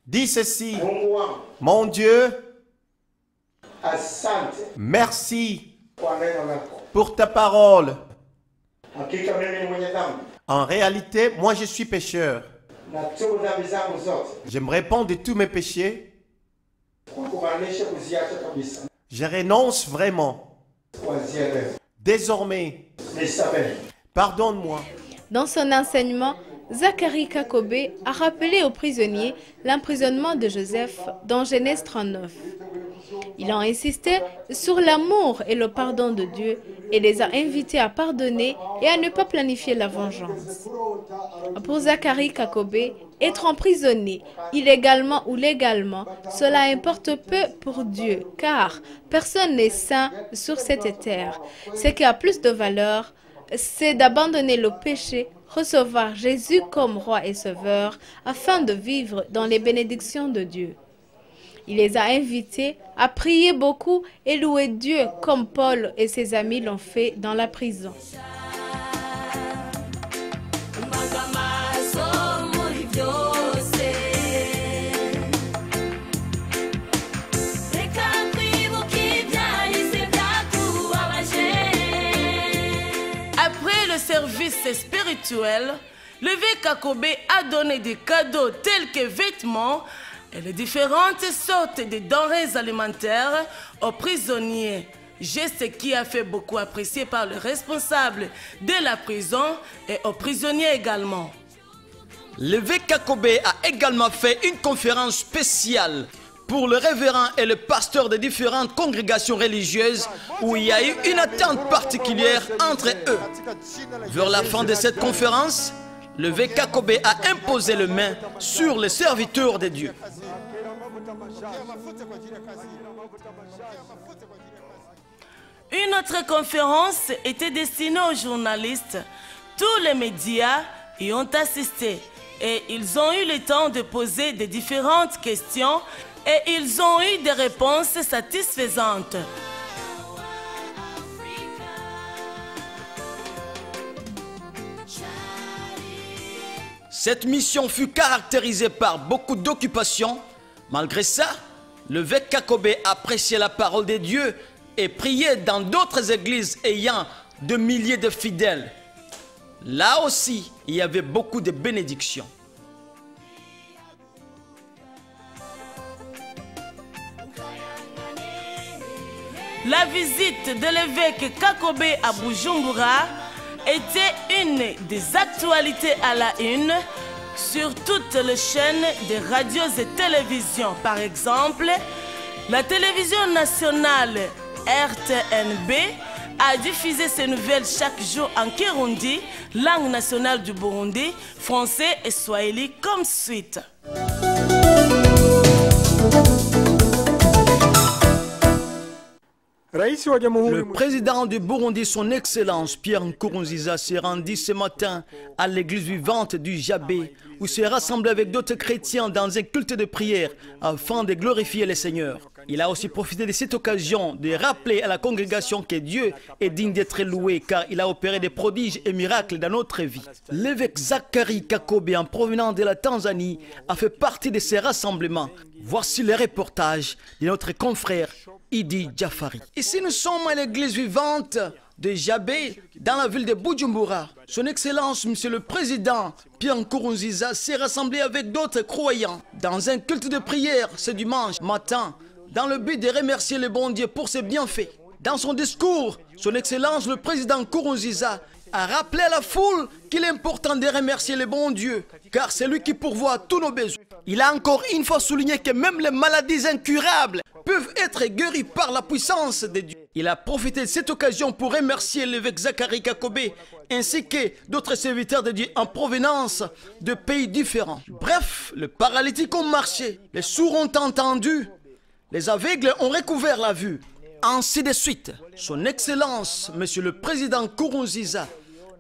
Dis ceci, mon Dieu, merci pour ta parole. En réalité, moi je suis pécheur. Je me répands de tous mes péchés. Je renonce vraiment. Désormais, pardonne-moi. Dans son enseignement, Zacharie Kakobe a rappelé aux prisonniers l'emprisonnement de Joseph dans Genèse 39. Il a insisté sur l'amour et le pardon de Dieu et les a invités à pardonner et à ne pas planifier la vengeance. Pour Zacharie Kakobe, être emprisonné, illégalement ou légalement, cela importe peu pour Dieu, car personne n'est saint sur cette terre. Ce qui a plus de valeur, c'est d'abandonner le péché, recevoir Jésus comme roi et sauveur, afin de vivre dans les bénédictions de Dieu. Il les a invités à prier beaucoup et louer Dieu comme Paul et ses amis l'ont fait dans la prison. Après le service spirituel, le l'évêque Kakobe a donné des cadeaux tels que vêtements et les différentes sortes de denrées alimentaires aux prisonniers. Geste qui a fait beaucoup apprécier par le responsable de la prison et aux prisonniers également. L'évêque Kakobe a également fait une conférence spéciale pour le révérend et le pasteur de différentes congrégations religieuses où il y a eu une attente particulière entre eux. Vers la fin de cette conférence, l'évêque Kakobe a imposé les mains sur les serviteurs de Dieu. Une autre conférence était destinée aux journalistes. Tous les médias y ont assisté et ils ont eu le temps de poser des différentes questions et ils ont eu des réponses satisfaisantes. Cette mission fut caractérisée par beaucoup d'occupations. Malgré ça, l'évêque Kakobe appréciait la parole de Dieu et priait dans d'autres églises ayant de milliers de fidèles. Là aussi, il y avait beaucoup de bénédictions. La visite de l'évêque Kakobe à Bujumbura était une des actualités à la une sur toutes les chaînes de radios et télévisions. Par exemple, la télévision nationale RTNB a diffusé ces nouvelles chaque jour en Kirundi, langue nationale du Burundi, français et swahili comme suite. Le président du Burundi, son Excellence Pierre Nkurunziza, s'est rendu ce matin à l'église vivante du Jabé, où s'est rassemblé avec d'autres chrétiens dans un culte de prière afin de glorifier le Seigneur. Il a aussi profité de cette occasion de rappeler à la congrégation que Dieu est digne d'être loué car il a opéré des prodiges et miracles dans notre vie. L'évêque Zacharie Kakobe, en provenance de la Tanzanie, a fait partie de ces rassemblements. Voici le reportage de notre confrère Idi Jafari. Ici, nous sommes à l'église vivante de Jabé, dans la ville de Bujumbura. Son Excellence, Monsieur le Président Pierre Nkurunziza, s'est rassemblé avec d'autres croyants dans un culte de prière ce dimanche matin, dans le but de remercier le bon Dieu pour ses bienfaits. Dans son discours, son Excellence le Président Nkurunziza a rappelé à la foule qu'il est important de remercier le bon Dieu, car c'est lui qui pourvoit à tous nos besoins. Il a encore une fois souligné que même les maladies incurables peuvent être guéries par la puissance de Dieu. Il a profité de cette occasion pour remercier l'évêque Zacharie Kakobe ainsi que d'autres serviteurs de Dieu en provenance de pays différents. Bref, les paralytiques ont marché, les sourds ont entendu, les aveugles ont recouvert la vue. Ainsi de suite, son Excellence, Monsieur le Président Nkurunziza,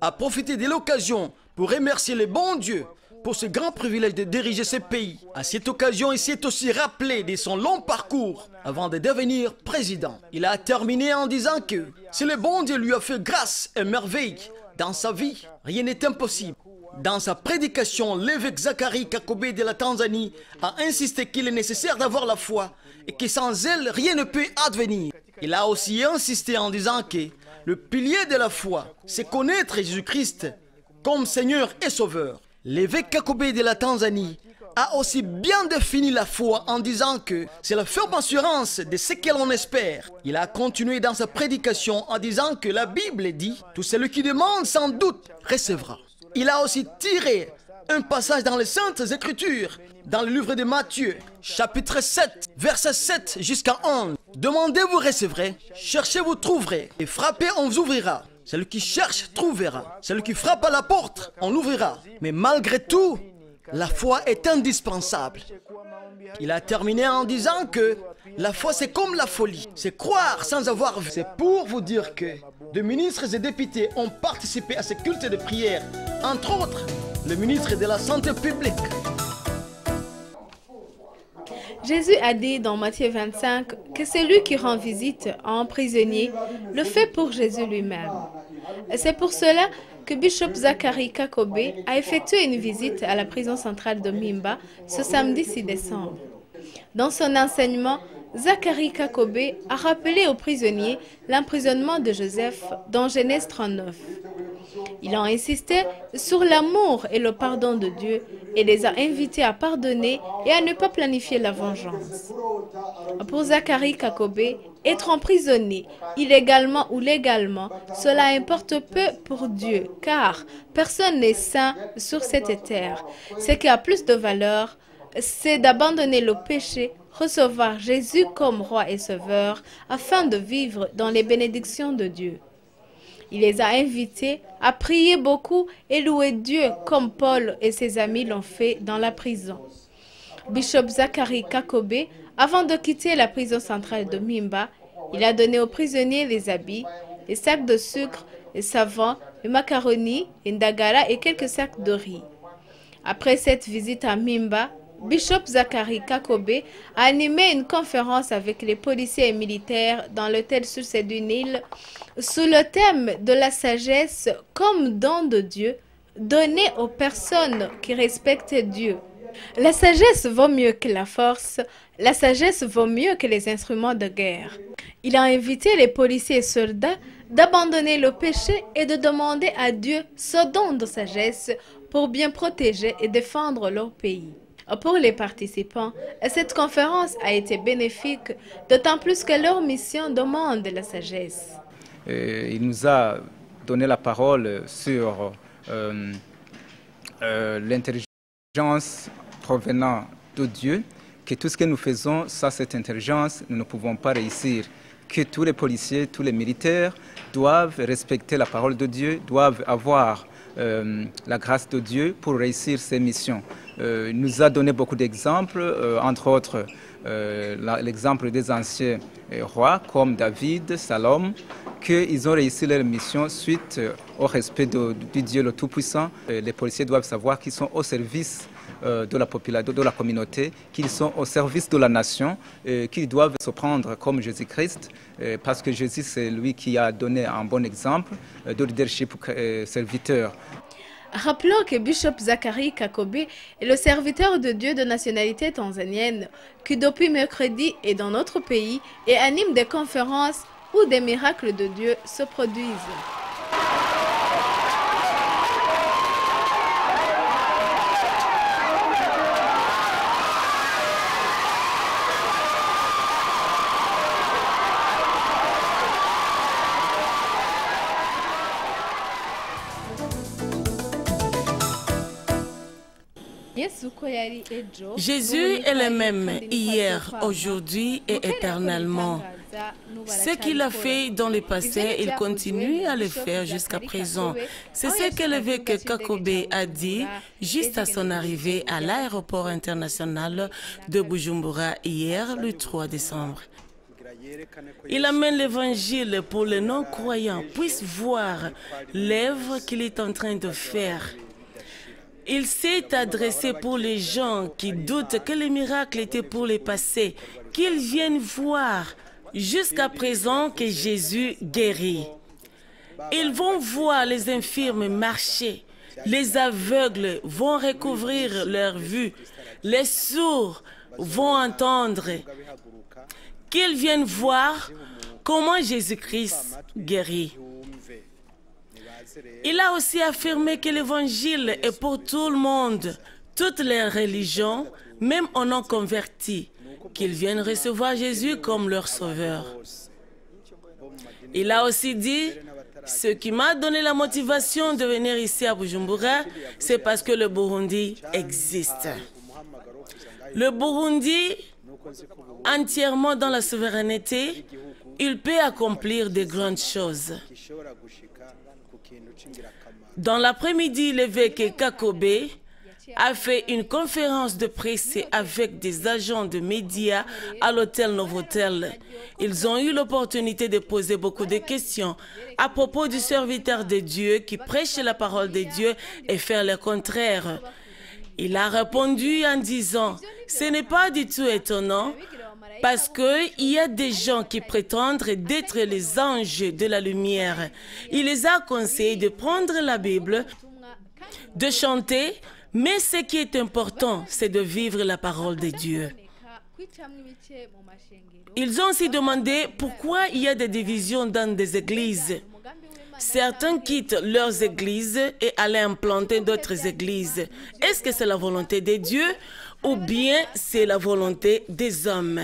a profité de l'occasion pour remercier le bon Dieu pour ce grand privilège de diriger ce pays. À cette occasion, il s'est aussi rappelé de son long parcours avant de devenir président. Il a terminé en disant que si le bon Dieu lui a fait grâce et merveille dans sa vie, rien n'est impossible. Dans sa prédication, l'évêque Zacharie Kakobe de la Tanzanie a insisté qu'il est nécessaire d'avoir la foi et que sans elle, rien ne peut advenir. Il a aussi insisté en disant que le pilier de la foi, c'est connaître Jésus-Christ comme Seigneur et Sauveur. L'évêque Kakobe de la Tanzanie a aussi bien défini la foi en disant que c'est la ferme assurance de ce que l'on espère. Il a continué dans sa prédication en disant que la Bible dit « Tout celui qui demande sans doute recevra ». Il a aussi tiré un passage dans les Saintes Écritures, dans le livre de Matthieu, chapitre 7, verset 7 jusqu'à 11. « Demandez, vous recevrez, cherchez, vous trouverez, et frappez, on vous ouvrira. Celui qui cherche, trouvera. Celui qui frappe à la porte, on l'ouvrira. » Mais malgré tout, la foi est indispensable. Il a terminé en disant que la foi c'est comme la folie, c'est croire sans avoir vu. C'est pour vous dire que des ministres et députés ont participé à ce culte de prière, entre autres le ministre de la Santé publique. Jésus a dit dans Matthieu 25 que celui qui rend visite à un prisonnier le fait pour Jésus lui-même. C'est pour cela que Bishop Zachary Kakobe a effectué une visite à la prison centrale de Mimba ce samedi 6 décembre. Dans son enseignement, Zachary Kakobe a rappelé aux prisonniers l'emprisonnement de Joseph dans Genèse 39. Il a insisté sur l'amour et le pardon de Dieu et les a invités à pardonner et à ne pas planifier la vengeance. Pour Zachary Kakobe, être emprisonné, illégalement ou légalement, cela importe peu pour Dieu, car personne n'est saint sur cette terre. Ce qui a plus de valeur, c'est d'abandonner le péché, recevoir Jésus comme roi et sauveur, afin de vivre dans les bénédictions de Dieu. Il les a invités à prier beaucoup et louer Dieu comme Paul et ses amis l'ont fait dans la prison. Bishop Zachary Kakobe, avant de quitter la prison centrale de Mimba, il a donné aux prisonniers les habits, les sacs de sucre, les savons, les macaronis, les ndagara et quelques sacs de riz. Après cette visite à Mimba, Bishop Zachary Kakobe a animé une conférence avec les policiers et militaires dans l'hôtel Succès du Nil sous le thème de la sagesse comme don de Dieu donné aux personnes qui respectent Dieu. La sagesse vaut mieux que la force, la sagesse vaut mieux que les instruments de guerre. Il a invité les policiers et soldats d'abandonner le péché et de demander à Dieu ce don de sagesse pour bien protéger et défendre leur pays. Pour les participants, cette conférence a été bénéfique, d'autant plus que leur mission demande la sagesse. Il nous a donné la parole sur l'intelligence provenant de Dieu, que tout ce que nous faisons, sans cette intelligence, nous ne pouvons pas réussir. Que tous les policiers, tous les militaires doivent respecter la parole de Dieu, doivent avoir la grâce de Dieu pour réussir ces missions. Il nous a donné beaucoup d'exemples, entre autres l'exemple des anciens rois comme David, Salomon, qu'ils ont réussi leur mission suite au respect du Dieu le Tout-Puissant. Les policiers doivent savoir qu'ils sont au service de la population, de la communauté, qu'ils sont au service de la nation, qu'ils doivent se prendre comme Jésus-Christ, parce que Jésus, c'est lui qui a donné un bon exemple de leadership serviteur. Rappelons que Bishop Zachary Kakobe est le serviteur de Dieu de nationalité tanzanienne qui depuis mercredi est dans notre pays et anime des conférences où des miracles de Dieu se produisent. Jésus est le même hier, aujourd'hui et éternellement. Ce qu'il a fait dans le passé, il continue à le faire jusqu'à présent. C'est ce que l'évêque Kakobe a dit juste à son arrivée à l'aéroport international de Bujumbura hier, le 3 décembre. Il amène l'évangile pour les non-croyants puissent voir l'œuvre qu'il est en train de faire. Il s'est adressé pour les gens qui doutent que les miracles étaient pour le passé, qu'ils viennent voir jusqu'à présent que Jésus guérit. Ils vont voir les infirmes marcher, les aveugles vont recouvrir leur vue, les sourds vont entendre. Qu'ils viennent voir comment Jésus-Christ guérit. Il a aussi affirmé que l'évangile est pour tout le monde, toutes les religions, même aux non convertis, qu'ils viennent recevoir Jésus comme leur sauveur. Il a aussi dit, ce qui m'a donné la motivation de venir ici à Bujumbura, c'est parce que le Burundi existe. Le Burundi, entièrement dans la souveraineté, il peut accomplir de grandes choses. Dans l'après-midi, l'évêque Kakobe a fait une conférence de presse avec des agents de médias à l'hôtel Novotel. Ils ont eu l'opportunité de poser beaucoup de questions à propos du serviteur de Dieu qui prêche la parole de Dieu et faire le contraire. Il a répondu en disant, ce n'est pas du tout étonnant parce qu'il y a des gens qui prétendent d'être les anges de la lumière. Il les a conseillés de prendre la Bible, de chanter, mais ce qui est important, c'est de vivre la parole de Dieu. Ils ont aussi demandé pourquoi il y a des divisions dans des églises. Certains quittent leurs églises et allaient implanter d'autres églises. Est-ce que c'est la volonté de Dieu ou bien c'est la volonté des hommes?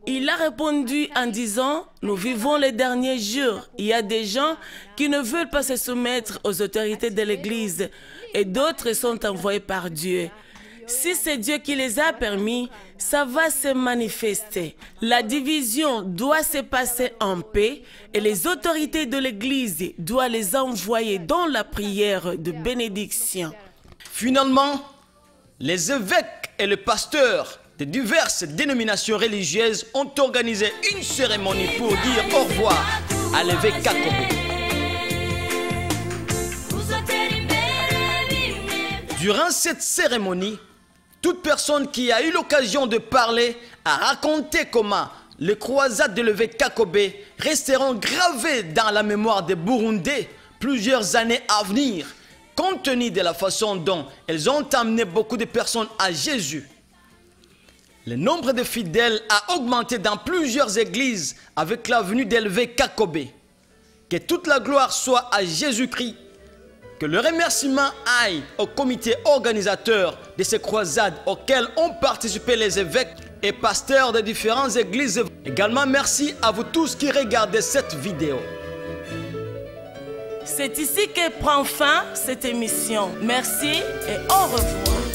Il a répondu en disant, nous vivons les derniers jours. Il y a des gens qui ne veulent pas se soumettre aux autorités de l'église et d'autres sont envoyés par Dieu. Si c'est Dieu qui les a permis, ça va se manifester. La division doit se passer en paix et les autorités de l'Église doivent les envoyer dans la prière de bénédiction. Finalement, les évêques et les pasteurs de diverses dénominations religieuses ont organisé une cérémonie pour dire au revoir à l'évêque Kakobe. Durant cette cérémonie, toute personne qui a eu l'occasion de parler a raconté comment les croisades de l'évêque Kakobe resteront gravées dans la mémoire des Burundais plusieurs années à venir, compte tenu de la façon dont elles ont amené beaucoup de personnes à Jésus. Le nombre de fidèles a augmenté dans plusieurs églises avec la venue de l'évêque Kakobe. Que toute la gloire soit à Jésus-Christ. Que le remerciement aille au comité organisateur de ces croisades auxquelles ont participé les évêques et pasteurs de différentes églises. Également, merci à vous tous qui regardez cette vidéo. C'est ici que prend fin cette émission. Merci et au revoir.